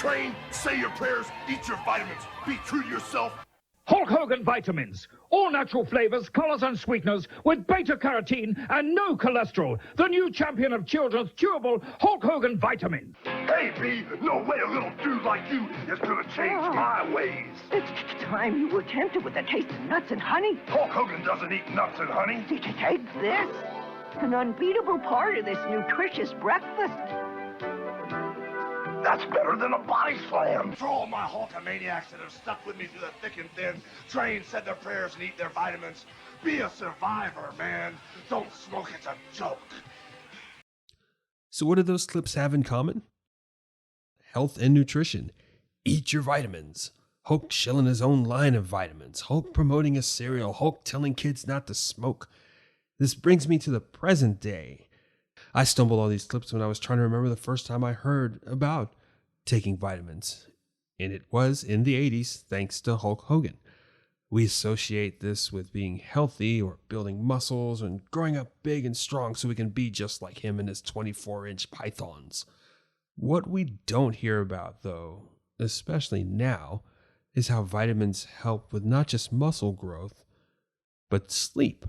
train, say your prayers, eat your vitamins, be true to yourself. Hulk Hogan vitamins. All natural flavors, colors, and sweeteners with beta-carotene and no cholesterol. The new champion of children's chewable Hulk Hogan vitamin. Hey, B, no way a little dude like you is gonna change my ways. It's time you were tempted with a taste of nuts and honey. Hulk Hogan doesn't eat nuts and honey. Take this. An unbeatable part of this nutritious breakfast. That's better than a body slam. For all my Hulkamaniacs that have stuck with me through the thick and thin, train, said their prayers, and eat their vitamins, be a survivor, man. Don't smoke, it's a joke. So what do those clips have in common? Health and nutrition. Eat your vitamins. Hulk shilling his own line of vitamins. Hulk promoting a cereal. Hulk telling kids not to smoke. This brings me to the present day. I stumbled on these clips when I was trying to remember the first time I heard about taking vitamins. And it was in the 80s, thanks to Hulk Hogan. We associate this with being healthy or building muscles and growing up big and strong so we can be just like him and his 24-inch pythons. What we don't hear about, though, especially now, is how vitamins help with not just muscle growth, but sleep.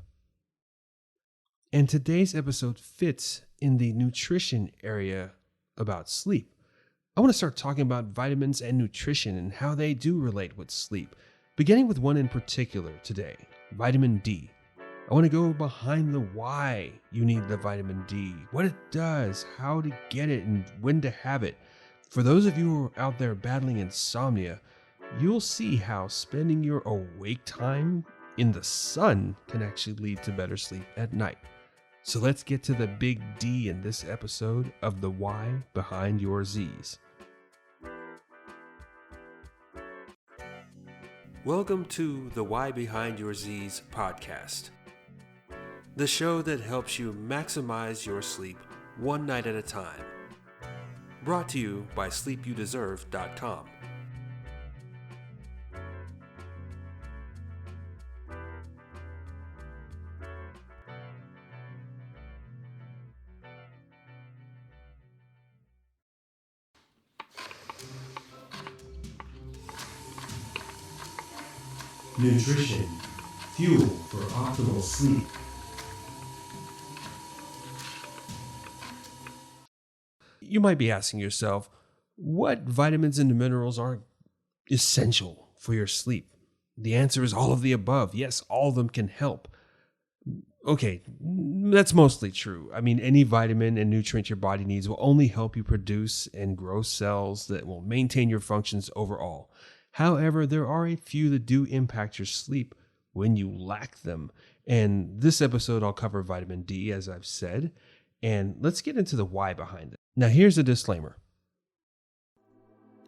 And today's episode fits in the nutrition area about sleep. I want to start talking about vitamins and nutrition and how they do relate with sleep, beginning with one in particular today, vitamin D. I want to go behind the why you need the vitamin D, what it does, how to get it, and when to have it. For those of you who are out there battling insomnia, you'll see how spending your awake time in the sun can actually lead to better sleep at night. So let's get to the big D in this episode of The Why Behind Your Z's. Welcome to the Why Behind Your Z's podcast, the show that helps you maximize your sleep one night at a time. Brought to you by sleepyoudeserve.com. Nutrition, fuel for optimal sleep. You might be asking yourself, what vitamins and minerals are essential for your sleep? The answer is all of the above. Yes, all of them can help. Okay, that's mostly true. I mean, any vitamin and nutrient your body needs will only help you produce and grow cells that will maintain your functions overall. However, there are a few that do impact your sleep when you lack them. And this episode, I'll cover vitamin D, as I've said. And let's get into the why behind it. Now, here's a disclaimer.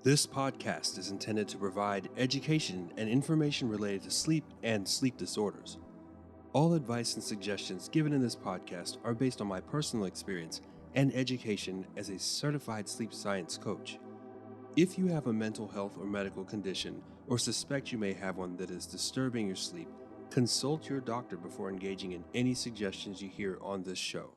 This podcast is intended to provide education and information related to sleep and sleep disorders. All advice and suggestions given in this podcast are based on my personal experience and education as a certified sleep science coach. If you have a mental health or medical condition, or suspect you may have one that is disturbing your sleep, consult your doctor before engaging in any suggestions you hear on this show.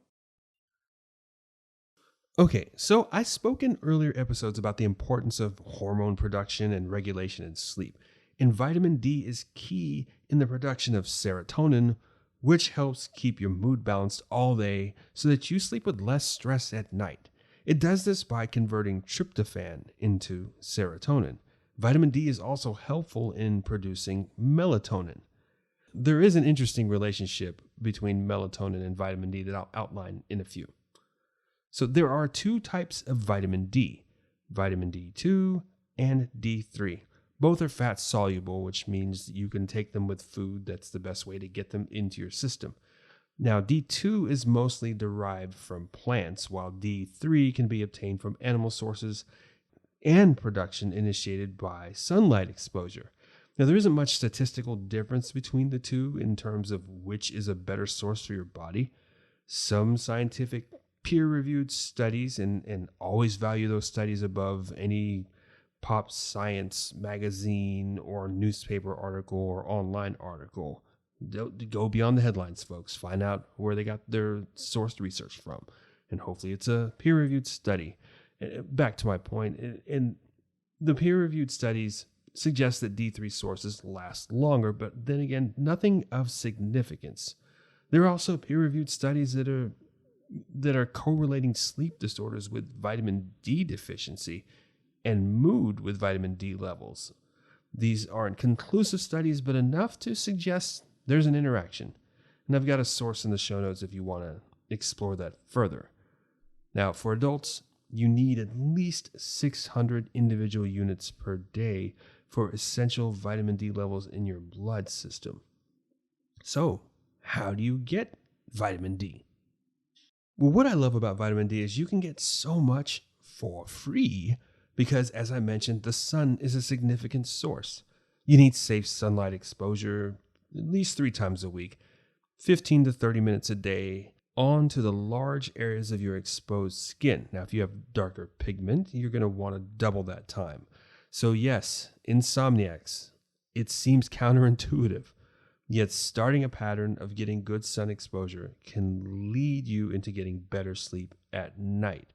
Okay, so I spoke in earlier episodes about the importance of hormone production and regulation in sleep, and vitamin D is key in the production of serotonin, which helps keep your mood balanced all day so that you sleep with less stress at night. It does this by converting tryptophan into serotonin. Vitamin D is also helpful in producing melatonin. There is an interesting relationship between melatonin and vitamin D that I'll outline in a few. So there are two types of vitamin D, vitamin D2 and D3. Both are fat soluble, which means you can take them with food. That's the best way to get them into your system. Now, D2 is mostly derived from plants, while D3 can be obtained from animal sources and production initiated by sunlight exposure. Now, there isn't much statistical difference between the two in terms of which is a better source for your body. Some scientific peer-reviewed studies, and always value those studies above any pop science magazine or newspaper article or online article. Go beyond the headlines, folks. Find out where they got their sourced research from. And hopefully it's a peer-reviewed study. Back to my point, and The peer-reviewed studies suggest that D3 sources last longer, but then again, nothing of significance. There are also peer-reviewed studies that are correlating sleep disorders with vitamin D deficiency and mood with vitamin D levels. These aren't conclusive studies, but enough to suggest there's an interaction. And I've got a source in the show notes if you want to explore that further. Now, for adults, you need at least 600 individual units per day for essential vitamin D levels in your blood system. So, how do you get vitamin D? Well, what I love about vitamin D is you can get so much for free because, as I mentioned, the sun is a significant source. You need safe sunlight exposure at least 3 times a week, 15 to 30 minutes a day, onto the large areas of your exposed skin. Now, if you have darker pigment, you're going to want to double that time. So yes, insomniacs, it seems counterintuitive, yet starting a pattern of getting good sun exposure can lead you into getting better sleep at night.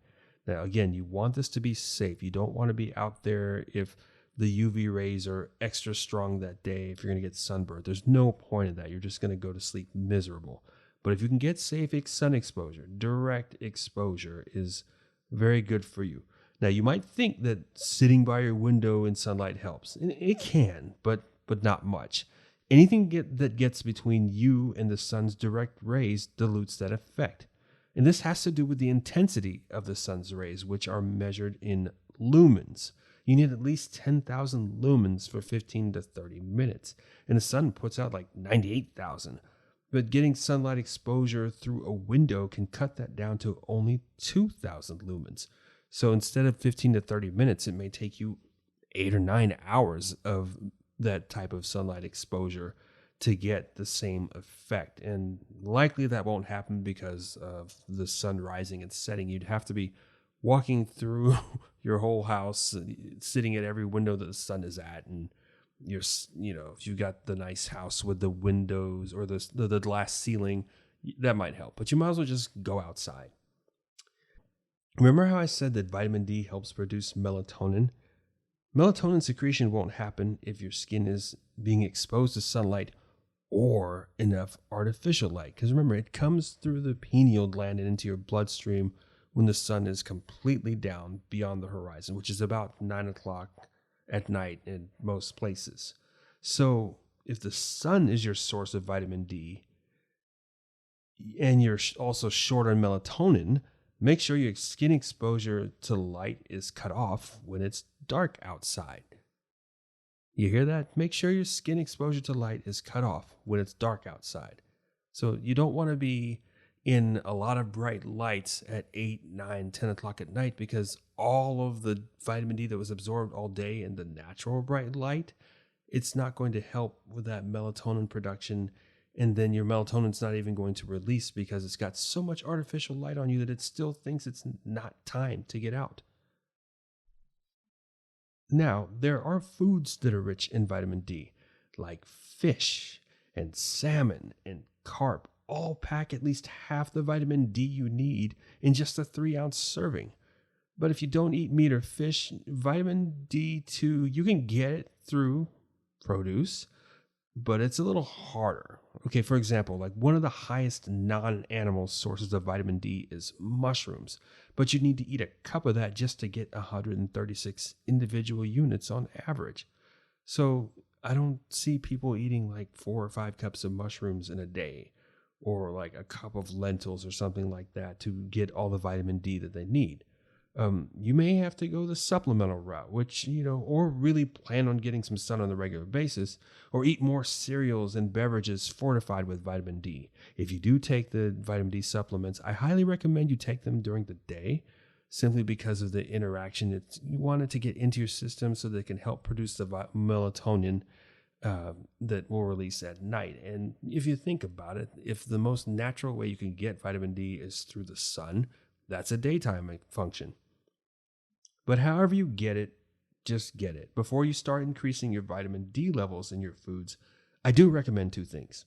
Now, again, you want this to be safe. You don't want to be out there if the UV rays are extra strong that day, if you're going to get sunburned. There's no point in that. You're just going to go to sleep miserable. But if you can get safe sun exposure, direct exposure is very good for you. Now, you might think that sitting by your window in sunlight helps. And it can, but not much. Anything that gets between you and the sun's direct rays dilutes that effect. And this has to do with the intensity of the sun's rays, which are measured in lumens. You need at least 10,000 lumens for 15 to 30 minutes. And the sun puts out like 98,000. But getting sunlight exposure through a window can cut that down to only 2,000 lumens. So instead of 15 to 30 minutes, it may take you 8 or 9 hours of that type of sunlight exposure to get the same effect. And likely that won't happen because of the sun rising and setting. You'd have to be walking through your whole house, sitting at every window that the sun is at, and if you got the nice house with the windows or the glass ceiling, that might help. But you might as well just go outside. Remember how I said that vitamin D helps produce melatonin? Melatonin secretion won't happen if your skin is being exposed to sunlight or enough artificial light. Because remember, it comes through the pineal gland and into your bloodstream when the sun is completely down beyond the horizon, which is about 9 o'clock at night in most places. So if the sun is your source of vitamin D and you're also short on melatonin, make sure your skin exposure to light is cut off when it's dark outside. You hear that? Make sure your skin exposure to light is cut off when it's dark outside. So you don't want to be in a lot of bright lights at 8, 9, 10 o'clock at night because all of the vitamin D that was absorbed all day in the natural bright light, it's not going to help with that melatonin production. And then your melatonin's not even going to release because it's got so much artificial light on you that it still thinks it's not time to get out. Now, there are foods that are rich in vitamin D, like fish and salmon and carp. All pack at least half the vitamin D you need in just a 3-ounce serving. But if you don't eat meat or fish, vitamin D2, you can get it through produce, but it's a little harder. Okay, for example, like one of the highest non-animal sources of vitamin D is mushrooms, but you need to eat a cup of that just to get 136 individual units on average. So I don't see people eating like 4 or 5 cups of mushrooms in a day, or like a cup of lentils or something like that to get all the vitamin D that they need. You may have to go the supplemental route, which, or really plan on getting some sun on a regular basis, or eat more cereals and beverages fortified with vitamin D. If you do take the vitamin D supplements, I highly recommend you take them during the day, simply because of the interaction. You want it to get into your system so that it can help produce the melatonin that will release at night. And if you think about it, if the most natural way you can get vitamin D is through the sun, that's a daytime function. But however you get it, just get it. Before you start increasing your vitamin D levels in your foods, I do recommend 2 things.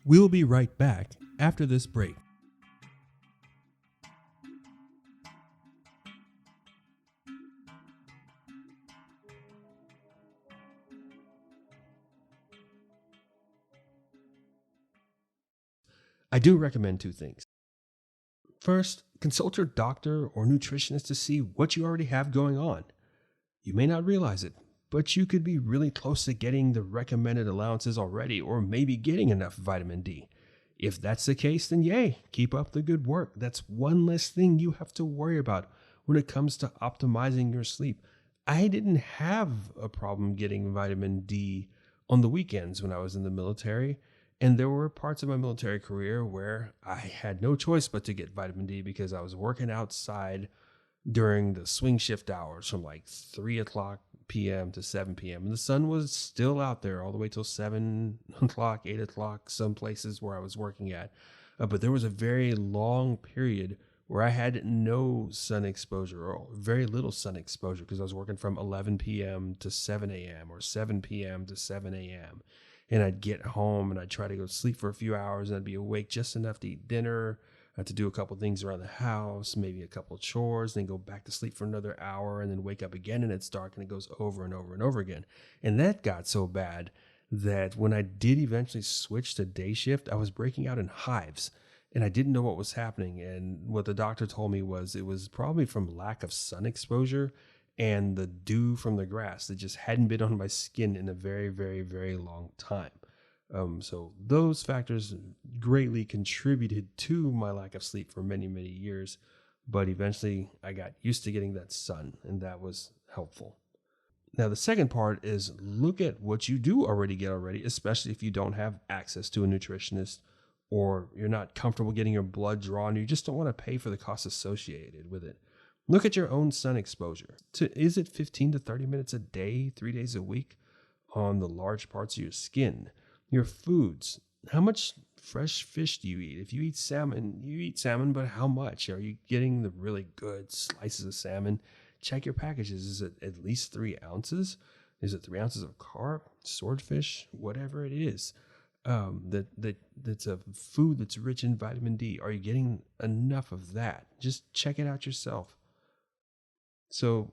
We'll be right back after this break. I do recommend 2 things. First, consult your doctor or nutritionist to see what you already have going on. You may not realize it, but you could be really close to getting the recommended allowances already, or maybe getting enough vitamin D. If that's the case, then yay, keep up the good work. That's one less thing you have to worry about when it comes to optimizing your sleep. I didn't have a problem getting vitamin D on the weekends when I was in the military, and there were parts of my military career where I had no choice but to get vitamin D because I was working outside during the swing shift hours from like 3 o'clock p.m. to 7 p.m. And the sun was still out there all the way till 7 o'clock, 8 o'clock, some places where I was working at. But there was a very long period where I had no sun exposure or very little sun exposure because I was working from 11 p.m. to 7 a.m. or 7 p.m. to 7 a.m. And I'd get home and I'd try to go to sleep for a few hours and I'd be awake just enough to eat dinner, to do a couple things around the house, maybe a couple of chores, then go back to sleep for another hour and then wake up again and it's dark and it goes over and over and over again. And that got so bad that when I did eventually switch to day shift, I was breaking out in hives and I didn't know what was happening. And what the doctor told me was it was probably from lack of sun exposure and the dew from the grass that just hadn't been on my skin in a very, very, very long time. So those factors greatly contributed to my lack of sleep for many, many years. But eventually I got used to getting that sun, and that was helpful. Now, the second part is look at what you do already get already, especially if you don't have access to a nutritionist or you're not comfortable getting your blood drawn. You just don't want to pay for the costs associated with it. Look at your own sun exposure. Is it 15 to 30 minutes a day, 3 days a week on the large parts of your skin? Your foods. How much fresh fish do you eat? If you eat salmon, but how much? Are you getting the really good slices of salmon? Check your packages. Is it at least 3 ounces? Is it 3 ounces of carp, swordfish, whatever it is? That's a food that's rich in vitamin D. Are you getting enough of that? Just check it out yourself. So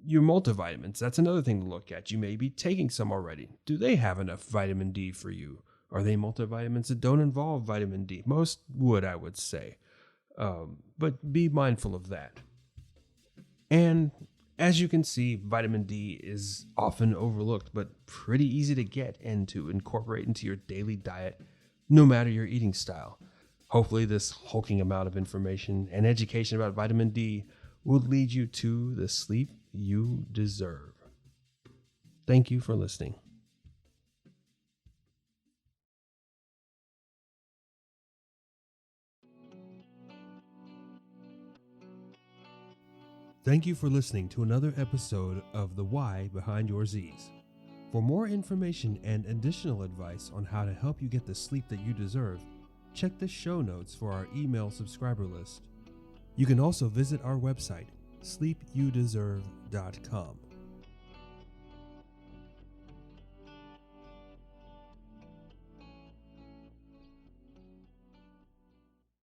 your multivitamins, that's another thing to look at. You may be taking some already. Do they have enough vitamin D for you? Are they multivitamins that don't involve vitamin D? Most would, I would say. But be mindful of that. And as you can see, vitamin D is often overlooked, but pretty easy to get and to incorporate into your daily diet, no matter your eating style. Hopefully this hulking amount of information and education about vitamin D will lead you to the sleep you deserve. Thank you for listening. Thank you for listening to another episode of The Why Behind Your Z's. For more information and additional advice on how to help you get the sleep that you deserve, check the show notes for our email subscriber list. You can also visit our website, sleepyoudeserve.com.